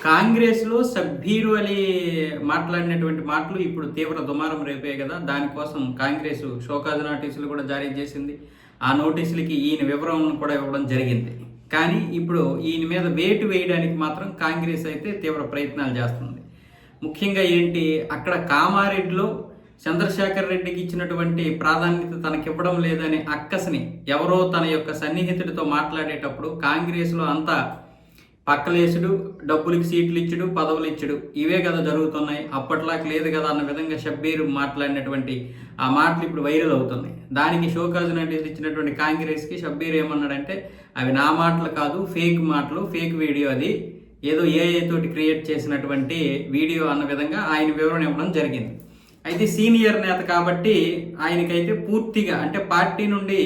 కాంగ్రెస్‌లో షబ్బీర్ అలీ మాట్లాడినటువంటి మాటలు ఇప్పుడు తీవ్ర దుమారం రేపాయి కదా! దానికోసం కాంగ్రెస్ షోకాజ్ నోటీసులు కూడా జారీ చేసింది. ఆ నోటీసులకి ఈయన వివరణ కూడా ఇవ్వడం జరిగింది. కానీ ఇప్పుడు ఈయన మీద వేటు వేయడానికి మాత్రం కాంగ్రెస్ అయితే తీవ్ర ప్రయత్నాలు చేస్తుంది. ముఖ్యంగా ఏంటి, అక్కడ కామారెడ్డిలో చంద్రశేఖర్ రెడ్డికి ఇచ్చినటువంటి ప్రాధాన్యత తనకివ్వడం లేదనే అక్కసుని ఎవరో తన యొక్క సన్నిహితుడితో మాట్లాడేటప్పుడు కాంగ్రెస్‌లో అంతా పక్కలేసుడు, డబ్బులకి సీట్లు ఇచ్చుడు, పదవులు ఇచ్చుడు ఇవే కదా జరుగుతున్నాయి. అప్పట్లాగా లేదు కదా అన్న విధంగా షబ్బీర్ మాట్లాడినటువంటి ఆ మాటలు ఇప్పుడు వైరల్ అవుతున్నాయి. దానికి షోకాజ్ నోటీసులు ఇచ్చినటువంటి కాంగ్రెస్కి షబ్బీర్ ఏమన్నాడంటే, అవి నా మాటలు కాదు, ఫేక్ మాటలు, ఫేక్ వీడియో, అది ఏదో ఏఐ తోటి క్రియేట్ చేసినటువంటి వీడియో అన్న విధంగా ఆయన వివరణ ఇవ్వడం జరిగింది. అయితే సీనియర్ నేత కాబట్టి ఆయనకైతే పూర్తిగా అంటే పార్టీ నుండి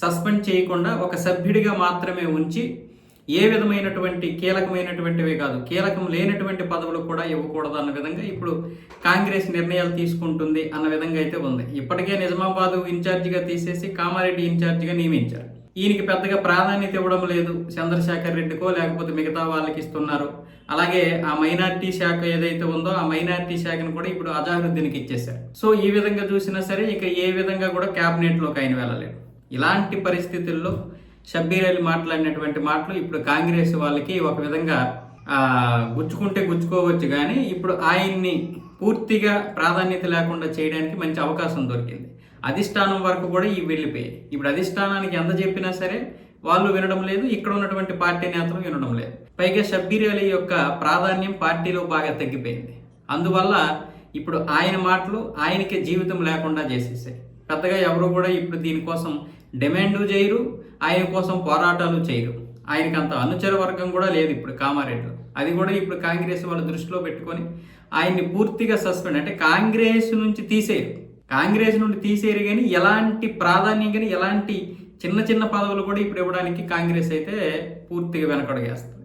సస్పెండ్ చేయకుండా ఒక సభ్యుడిగా మాత్రమే ఉంచి ఏ విధమైనటువంటి కీలకమైనటువంటివే కాదు, కీలకం లేనటువంటి పదవులు కూడా ఇవ్వకూడదు అన్న విధంగా ఇప్పుడు కాంగ్రెస్ నిర్ణయాలు తీసుకుంటుంది అన్న విధంగా అయితే ఉంది. ఇప్పటికే నిజామాబాద్ ఇన్ఛార్జిగా తీసేసి కామారెడ్డి ఇన్ఛార్జిగా నియమించారు. ఈయనకి పెద్దగా ప్రాధాన్యత ఇవ్వడం లేదు, చంద్రశేఖర్ రెడ్డికో లేకపోతే మిగతా వాళ్ళకి ఇస్తున్నారు. అలాగే ఆ మైనార్టీ శాఖ ఏదైతే ఉందో ఆ మైనార్టీ శాఖను కూడా ఇప్పుడు అజారుద్దీన్కి ఇచ్చేశారు. సో ఈ విధంగా చూసినా సరే ఇక ఏ విధంగా కూడా క్యాబినెట్లోకి ఆయన వెళ్ళలేదు. ఇలాంటి పరిస్థితుల్లో షబ్బీర్ అలీ మాట్లాడినటువంటి మాటలు ఇప్పుడు కాంగ్రెస్ వాళ్ళకి ఒక విధంగా గుచ్చుకుంటే గుచ్చుకోవచ్చు, కానీ ఇప్పుడు ఆయన్ని పూర్తిగా ప్రాధాన్యత లేకుండా చేయడానికి మంచి అవకాశం దొరికింది. అధిష్టానం వరకు కూడా ఇవి వెళ్ళిపోయాయి. ఇప్పుడు అధిష్టానానికి ఎంత చెప్పినా సరే వాళ్ళు వినడం లేదు, ఇక్కడ ఉన్నటువంటి పార్టీ నేతలు వినడం లేదు. పైగా షబ్బీర్ అలీ యొక్క ప్రాధాన్యం పార్టీలో బాగా తగ్గిపోయింది. అందువల్ల ఇప్పుడు ఆయన మాటలు ఆయనకే జీవితం లేకుండా చేసేసాయి. పెద్దగా ఎవరు కూడా ఇప్పుడు దీనికోసం డిమాండ్ చేయరు, ఆయన కోసం పోరాటాలు చేయరు. ఆయనకి అంత అనుచర వర్గం కూడా లేదు ఇప్పుడు కామారెడ్డిలో. అది కూడా ఇప్పుడు కాంగ్రెస్ వాళ్ళు దృష్టిలో పెట్టుకొని ఆయన్ని పూర్తిగా సస్పెండ్, అంటే కాంగ్రెస్ నుంచి తీసేయరు, కాంగ్రెస్ నుండి తీసేయరు, కానీ ఎలాంటి ప్రాధాన్యం కానీ ఎలాంటి చిన్న చిన్న పదవులు కూడా ఇప్పుడు ఇవ్వడానికి కాంగ్రెస్ అయితే పూర్తిగా వెనకడుగేస్తుంది.